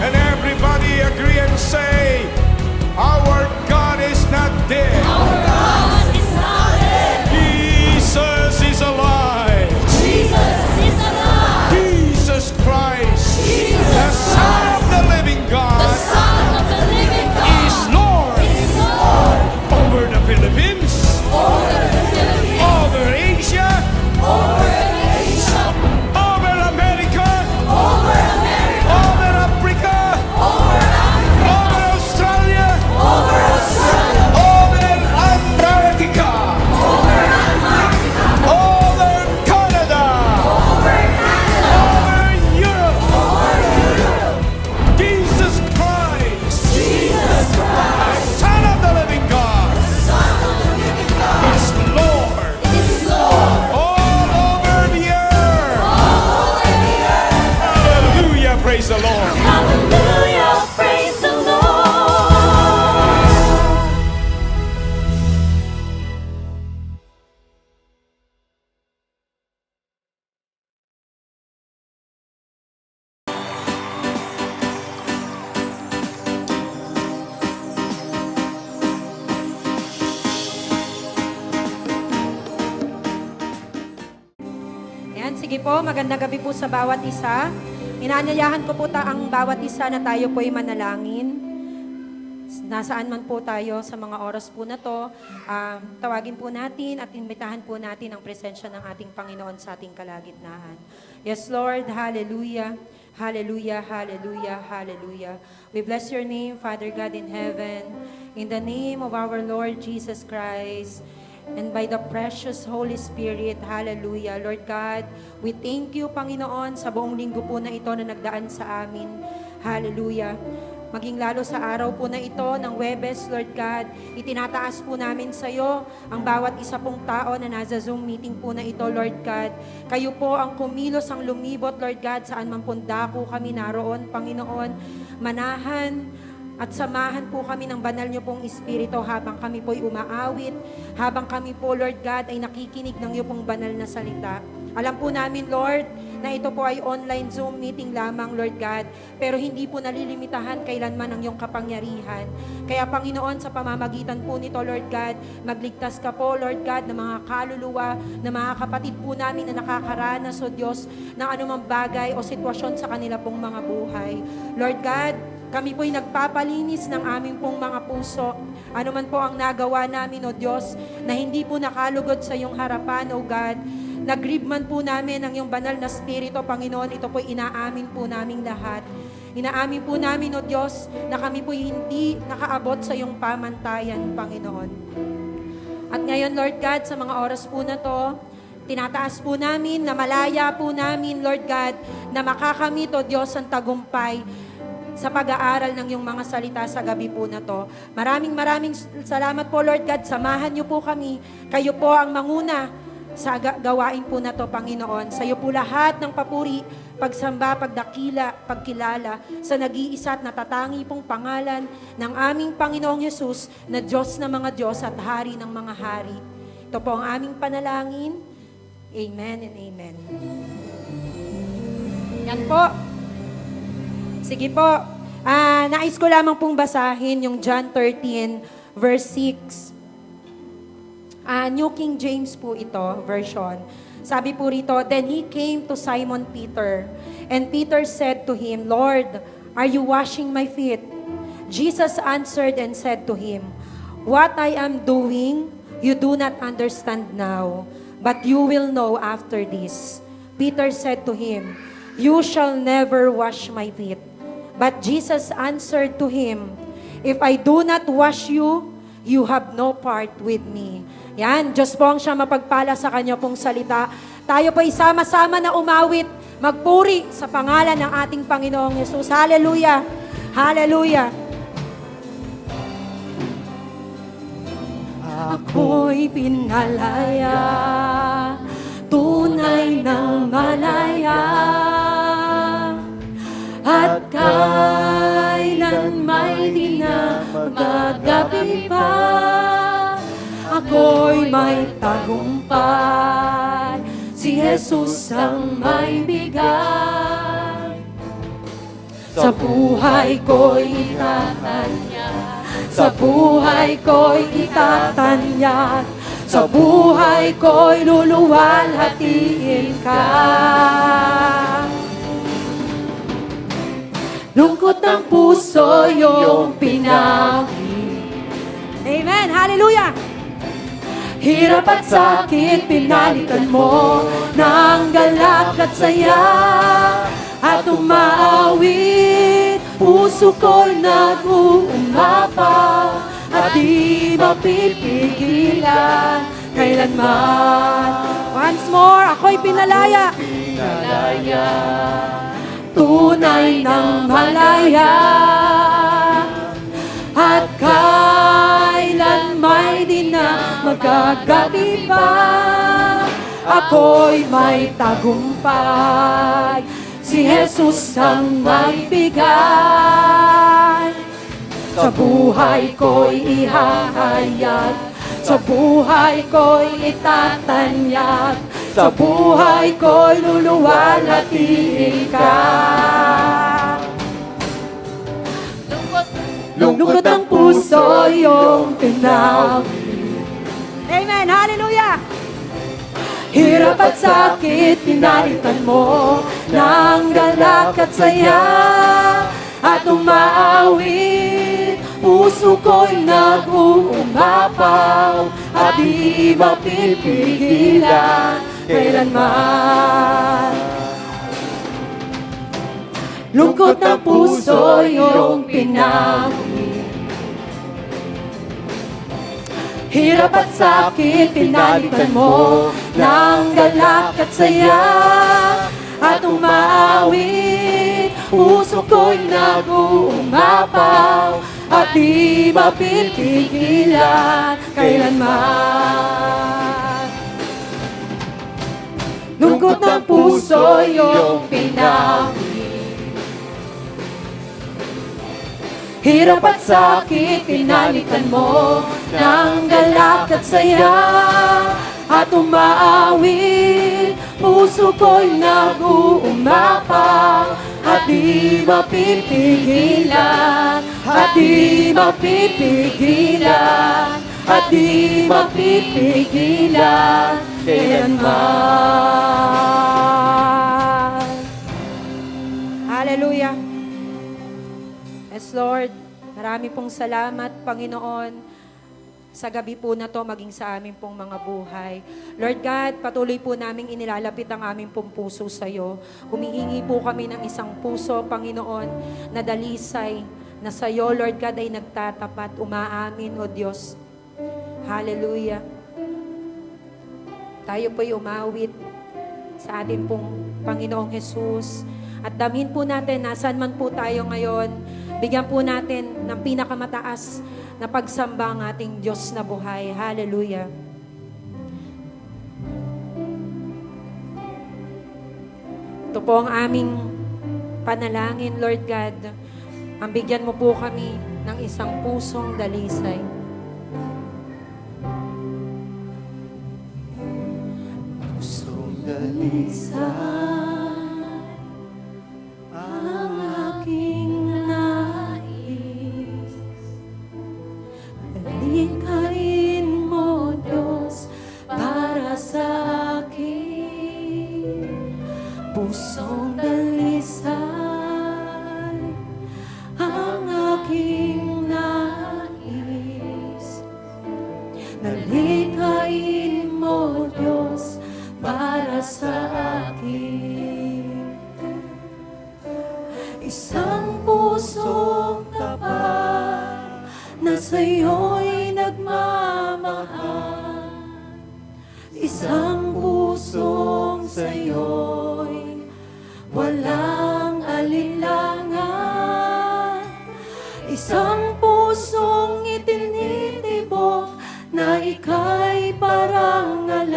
And everybody agree and say, our God is not dead. Our God is not dead. Jesus is alive. Jesus is alive. Jesus Christ, the Son of the living The God, Son of the living is God Lord is Lord over the Philippines, over the Philippines, over Asia, over Asia, over America, over America, over Africa, over Africa, over Australia, over Australia, over Antarctica, over Antarctica, over Canada, over Canada, over Europe. over Europe. Jesus Christ, Jesus Christ, Son of the living God, Son of the living God, is Lord is Lord all over the earth. all over the earth. Hallelujah, praise the Lord. Hallelujah, praise the Lord. Ayan, sige po, magandang gabi po sa bawat isa. Inaanyayahan ko po ang bawat isa na tayo po ay manalangin. Nasaan man po tayo sa mga oras po na to, tawagin po natin at imbitahan po natin ang presensya ng ating Panginoon sa ating kalagitnaan. Yes, Lord, hallelujah, hallelujah, hallelujah, hallelujah. We bless your name, Father God in heaven, in the name of our Lord Jesus Christ, and by the precious Holy Spirit, hallelujah. Lord God, we thank you, Panginoon, sa buong linggo po na ito na nagdaan sa amin. Hallelujah. Maging lalo sa araw po na ito ng Webes, Lord God, itinataas po namin sa iyo ang bawat isa pong tao na nasa Zoom meeting po na ito, Lord God. Kayo po ang kumilos, ang lumibot, Lord God, saan man pundako kami naroon, Panginoon. Manahan at samahan po kami ng banal niyo pong Espiritu habang kami po'y umaawit, habang kami po, Lord God, ay nakikinig ng iyo pong banal na salita. Alam po namin, Lord, na ito po ay online Zoom meeting lamang, Lord God, pero hindi po nalilimitahan kailanman ang iyong kapangyarihan. Kaya, Panginoon, sa pamamagitan po nito, Lord God, magligtas ka po, Lord God, ng mga kaluluwa, ng mga kapatid po namin na nakakaranas, O Diyos, ng anumang bagay o sitwasyon sa kanila pong mga buhay. Lord God, kami po'y nagpapalinis ng aming pong mga puso. Ano man po ang nagawa namin, O Diyos, na hindi po nakalugod sa iyong harapan, O God. Nag-grieve man po namin ang iyong banal na Espiritu, Panginoon. Ito po'y inaamin po namin lahat. Inaamin po namin, O Diyos, na kami po'y hindi nakaabot sa iyong pamantayan, Panginoon. At ngayon, Lord God, sa mga oras po na to, tinataas po namin, na malaya po namin, Lord God, na makakamit, O Diyos, ang tagumpay sa pag-aaral ng iyong mga salita sa gabi po na to. Maraming salamat po, Lord God. Samahan niyo po kami. Kayo po ang manguna sa gawain po na to, Panginoon. Sa iyo po lahat ng papuri, pagsamba, pagdakila, pagkilala sa nag-iisa at natatangi pong pangalan ng aming Panginoong Yesus na Diyos ng mga Diyos at Hari ng mga Hari. Ito po ang aming panalangin. Amen and amen. Yan po. Sige po. Nais ko lamang pong basahin yung John 13 verse 6. New King James po ito, version. Sabi po rito, then he came to Simon Peter, and Peter said to him, Lord, are you washing my feet? Jesus answered and said to him, what I am doing, you do not understand now, but you will know after this. Peter said to him, you shall never wash my feet. But Jesus answered to him, "If I do not wash you, you have no part with me." Yan, Diyos po ang siya mapagpala sa kanya pong salita. Tayo po isama-sama na umawit, magpuri sa pangalan ng ating Panginoong Yesus. Hallelujah! Hallelujah! Ako'y pinalaya, tunay ng malaya, at kailan may di na magagabi pa. Ako'y may tagumpay, si Jesus ang may bigay. Sa buhay ko'y itatanyag, sa buhay ko'y itatanyag, sa buhay ko'y luluwalhatiin ka. Lungkot ng puso yung pinagi. Amen! Hallelujah! Hirap at sakit, pinalitan mo ng galak at saya. At umaawit, puso ko'y nag-uumapaw, at di mapipigilan kailanman. Once more, ako'y pinalaya. Pinalaya, tunay ng malaya, at kailan may di na magagabi pa. Ako'y may tagumpay, si Jesus ang may bigay. Sa buhay ko'y ihahayag, sa buhay ko'y itatanyag, sa buhay ko'y luluwalhatiin ka. Lungkot ng puso yung pinagi. Amen! Hallelujah! Hirap at sakit, pinalitan mo ng galak at saya. At umaawit, puso ko'y nag-uumapaw, at di mapipigilan kailanman. Lungkot ng puso yung pinagi. Hirap at sakit, pinalitan mo ng galak at saya. At umaawit, puso ko'y nag-uumapaw, at di mapipigilan kailanman. Lungkot ng puso yung pinagi. Hirap at sakit, pinalitan mo ng galak at saya. At umaawit, puso ko'y nag-uumapaw, at di mapipigilan, at di mapipigilan, at di mapipigilan kailanman. Hallelujah! Yes, Lord, marami pong salamat, Panginoon, sa gabi po na to, maging sa amin pong mga buhay. Lord God, patuloy po naming inilalapit ang aming pong puso sa iyo. Humihingi po kami ng isang puso, Panginoon, na dalisay, na sa iyo, Lord God, ay nagtatapat, umaamin, O Diyos. Hallelujah. Tayo po'y umawit sa ating pong Panginoong Jesus. At damhin po natin, nasaan man po tayo ngayon, bigyan po natin ng pinakamataas na pagsamba ang ating Diyos na buhay. Hallelujah. Ito po ang aming panalangin, Lord God. Ang bigyan mo po kami ng isang pusong dalisay. Pusong dalisay ang aking nais. Dalikain mo, Diyos, para sa akin. Pusong dalisay ang aking nais. Dalikain mo, Diyos, para sa akin. Isang puso pusong tapat na sa'yo'y nagmamahal. Isang pusong sa'yo'y walang alinlangan. Isang pusong itinitibok na ika'y parangalan.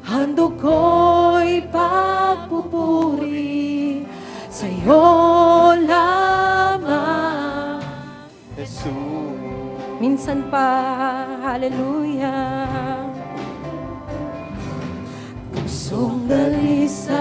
Handog ko'y pagpupuri sa'yo lamang. Jesus. Minsan pa, hallelujah. Pusong dalisay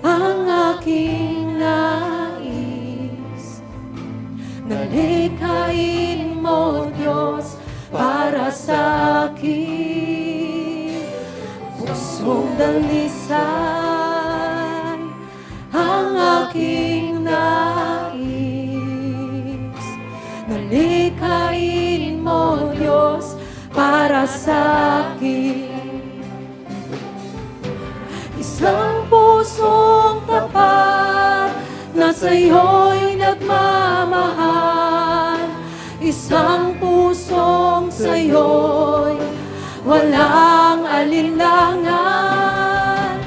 ang aking nais. Nalikhain mo, Diyos, para sa akin. Pusong dalisay ang aking nais. Nalikhain mo, Diyos, para sa akin. Isang pusong tapat na sa'yo'y nagmamahal. Isang pusong sa'yo'y walang alinlangan.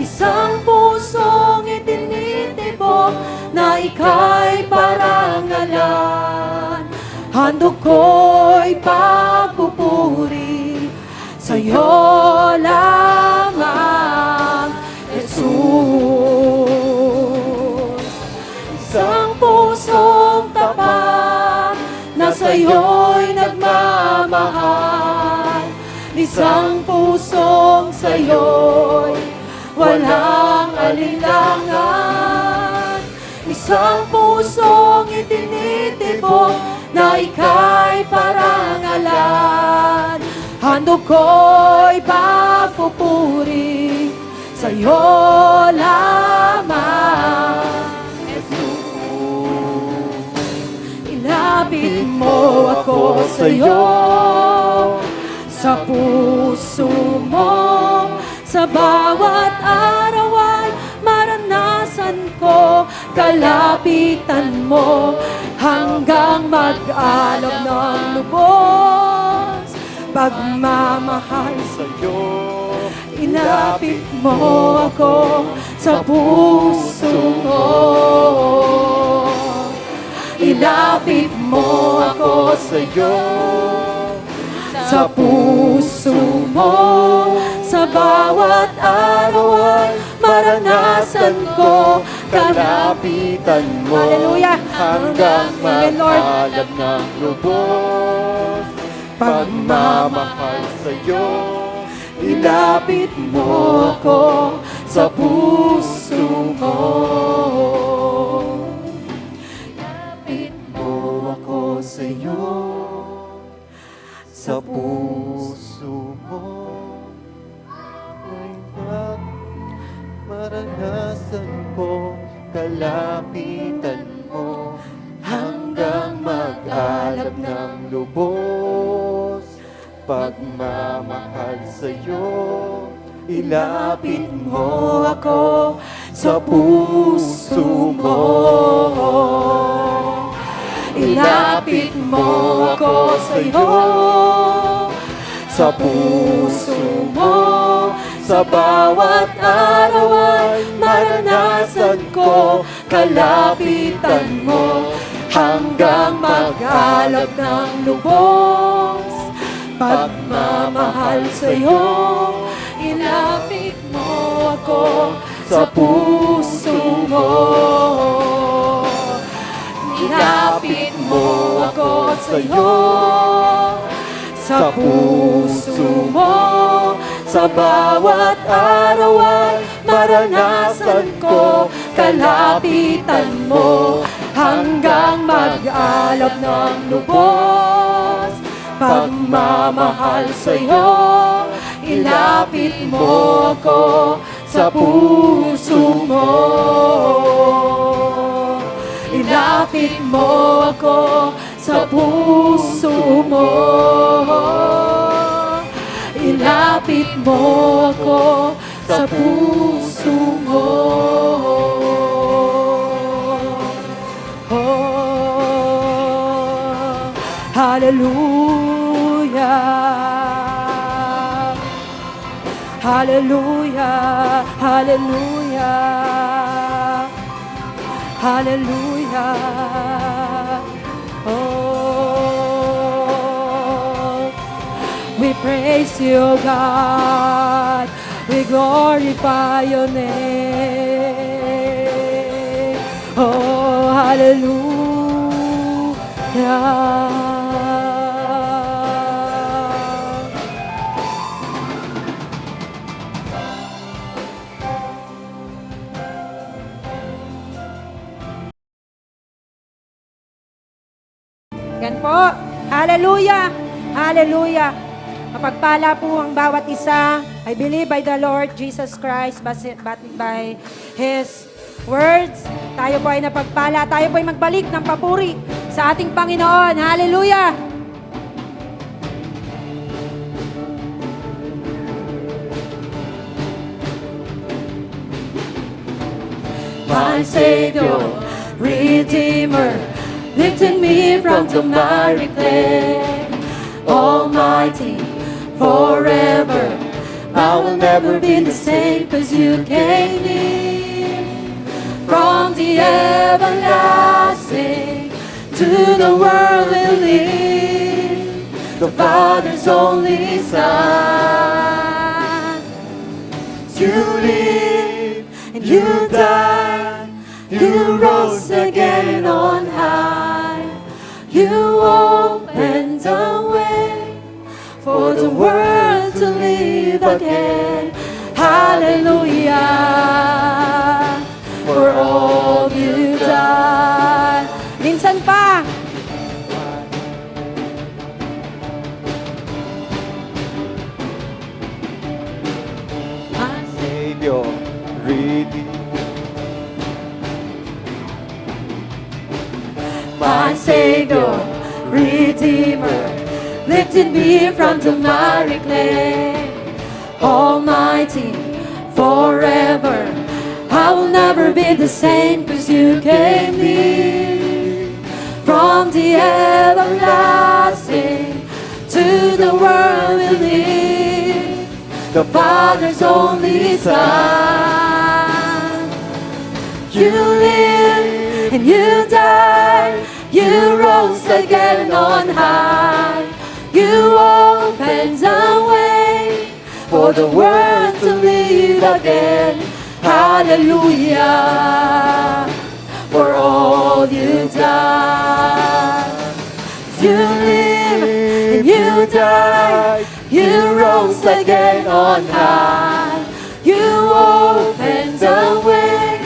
Isang pusong itinitibok na ika'y parangalan. Handog ko'y pagpupuri sa'yo lamang, Jesus. Isang pusong tapat na sa'yo'y nagmamahal. Isang pusong sa'yo'y walang alinlangan. Isang pusong itinitibok na ika'y parangalan. Handog ko'y pagpupuri sa'yo lamang, Jesus. Ilapit mo ako sa'yo, sa puso mo, sa bawat araw ay maranasan ko kalapitan mo hanggang mag-alab ng lubos. Pagmamahal Sa'yo. ilapit mo ako sa puso mo. Ilapit mo ako Sa'yo. sa puso mo. Sa bawat araw ay maranasan ko Kalapitan mo. Hallelujah. Hanggang Amen, Lord. mag-alab ng lubos. Pagmamahal sa'yo. Ilapit mo ako sa puso mo. Ilapit mo ako sa'yo, Sa puso mo. Hanggang maranasan ko kalapitan mo. Hanggang mag-alab ng lubos. Pagmamahal sa'yo. Ilapit mo ako sa puso mo. ilapit mo ako sa'yo, Sa puso mo. sa bawat araw ay maranasan ko kalapitan mo hanggang mag-alab ng lubos. Pagmamahal sa'yo, ilapit mo ako sa puso mo. Ilapit mo ako sa'yo, sa puso mo. Sa bawat araw ay maranasan ko kalapitan mo hanggang mag-alab ng lubos. Pagmamahal sa'yo, ilapit mo ako sa puso mo. Ilapit mo ako sa puso mo. Ilapit mo ako sa puso mo. Hallelujah. Hallelujah. Hallelujah. Hallelujah. Oh, we praise you, God. We glorify your name. Oh, hallelujah. Yan po. Hallelujah. Hallelujah. Mapagpala po ang bawat isa. I believe by the Lord Jesus Christ, but by His words, tayo po ay napagpala. Tayo po ay magbalik ng papuri sa ating Panginoon. Hallelujah. My Savior, Redeemer, lifted me from the miry clay. Almighty, forever, I will never be the same, 'cause you came in from the everlasting to the world we live, the Father's only Son. You live and you died, you rose again on high. You opened the way for the world to live again. Hallelujah, for all you done. Minsan pa. Savior, Redeemer. My Savior, Redeemer, lifted me from the miry clay. Almighty, forever, I will never be the same, 'cause you came in from the everlasting to the world we live, the Father's only Son. You live and you died, you rose again on high. You opened the way for the world to live again. Hallelujah, for all you done. You live and you died, you rose again on high. You opened the way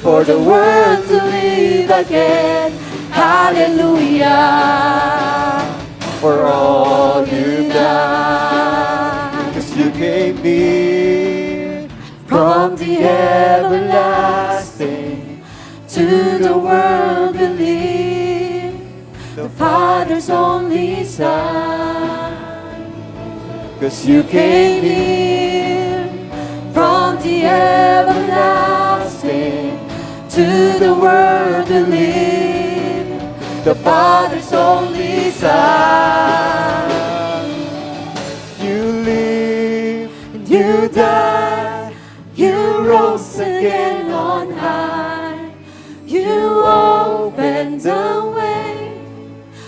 for the world to live again. Hallelujah, for all you done. 'Cause you came in From the everlasting to the world we live, the Father's only Son. 'Cause you Came came in in from the everlasting to the world we live, the Father's only Son. You live, And you died, you rose again on high. You opened the way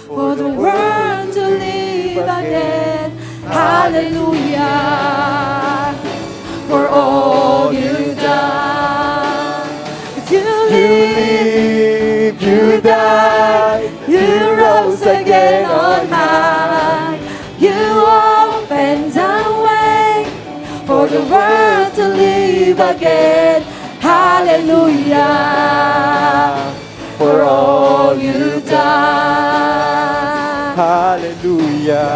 for the world to live again. Hallelujah, for all you done. 'Cause you live, you died, you rose again on high. You opened the way for the world to live again. Hallelujah, for all you done. hallelujah.